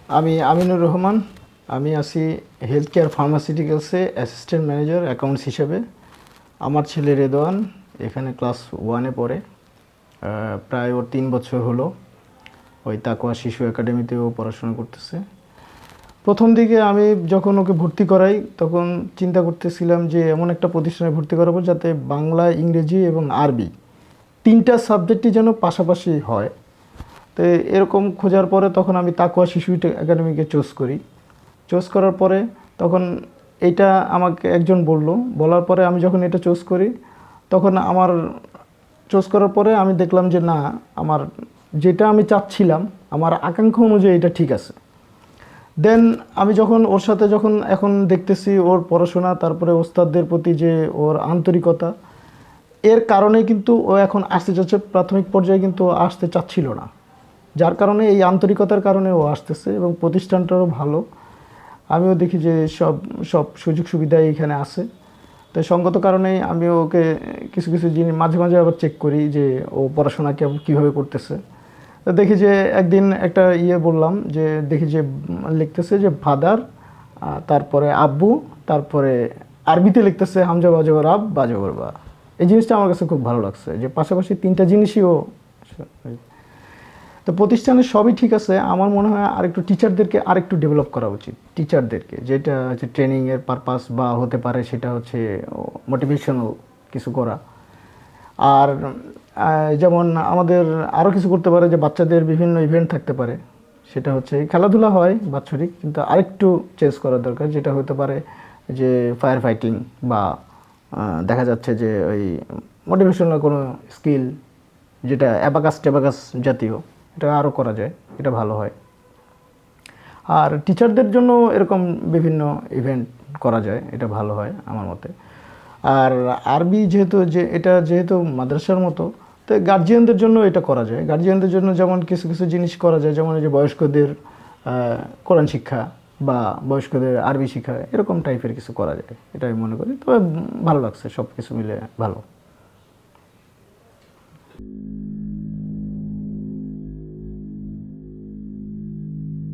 আমি আমিনুর রহমান। আমি আছি হেলথ কেয়ার ফার্মাসিউটিক্যালসে অ্যাসিস্ট্যান্ট ম্যানেজার অ্যাকাউন্টস হিসেবে। আমার ছেলে রেদওয়ান এখানে ক্লাস 1-এ পড়ে। প্রায় ওর 3 বছর হলো। ওই তাকওয়া শিশু একাডেমিতেও পড়াশোনা করতেছে। প্রথম দিকে আমি যখন ওকে ভর্তি করাই তখন চিন্তা করতেছিলাম যে এমন একটা প্রতিষ্ঠানে ভর্তি করাবো যাতে বাংলা, ইংরেজি এবং আরবি 3টা সাবজেক্টই যেন পাশাপাশি হয়। তো এরকম খোঁজার পরে তখন আমি তাকওয়া শিশু একাডেমিকে চুজ করি। চুজ করার পরে তখন এইটা আমাকে একজন বলল, বলার পরে আমি যখন এটা চুজ করি তখন আমার চুজ করার পরে আমি দেখলাম যে না, আমার যেটা আমি চাচ্ছিলাম আমার আকাঙ্ক্ষা অনুযায়ী এটা ঠিক আছে। দেন আমি যখন ওর সাথে যখন এখন দেখতেছি ওর পড়াশোনা, তারপরে ওস্তাদদের প্রতি যে ওর আন্তরিকতা, এর কারণে কিন্তু ও এখন আসতে চাচ্ছে। প্রাথমিক পর্যায়ে কিন্তু ও আসতে চাচ্ছিল না, যার কারণে এই আন্তরিকতার কারণে ও আসতেছে এবং প্রতিষ্ঠানটারও ভালো। আমিও দেখি যে সব সব সুযোগ সুবিধা এইখানে আছে। তো সঙ্গত কারণেই আমি ওকে কিছু কিছু জিনিস মাঝে মাঝে আবার চেক করি যে ও পড়াশোনা কীভাবে করতেছে। তো দেখি যে একদিন একটা বললাম যে দেখি যে লিখতেছে যে ফাদার, তারপরে আব্বু, তারপরে আরবিতে লিখতেছে হামজা বাজবর আব বাজবর বা। এই জিনিসটা আমার কাছে খুব ভালো লাগছে যে পাশাপাশি 3টা জিনিসই ও। তো প্রতিষ্ঠানের সবই ঠিক আছে, আমার মনে হয় আরেকটু টিচারদেরকে আরেকটু ডেভেলপ করা উচিত। টিচারদেরকে যেটা হচ্ছে ট্রেনিংয়ের পারপাস বা হতে পারে সেটা হচ্ছে মোটিভেশনাল কিছু করা। আর যেমন আমাদের আরও কিছু করতে পারে যে বাচ্চাদের বিভিন্ন ইভেন্ট থাকতে পারে, সেটা হচ্ছে খেলাধুলা হয় বাৎসরিক, কিন্তু আরেকটু চেঞ্জ করা দরকার, যেটা হতে পারে যে ফায়ার ফাইটিং বা দেখা যাচ্ছে যে ওই মোটিভেশনাল কোনো স্কিল, যেটা অ্যাবাকাস ট্যাবাকাস জাতীয়, এটা আরও করা যায়, এটা ভালো হয়। আর টিচারদের জন্য এরকম বিভিন্ন ইভেন্ট করা যায়, এটা ভালো হয় আমার মতে। আর আরবি যেহেতু যে এটা যেহেতু মাদ্রাসার মতো, তো গার্জিয়ানদের জন্য এটা করা যায়। গার্জিয়ানদের জন্য যেমন কিছু কিছু জিনিস করা যায়, যেমন এই যে বয়স্কদের কোরআন শিক্ষা বা বয়স্কদের আরবি শিক্ষা, এরকম টাইপের কিছু করা যায়, এটা আমি মনে করি। তবে ভালো লাগছে, সব কিছু মিলে ভালো।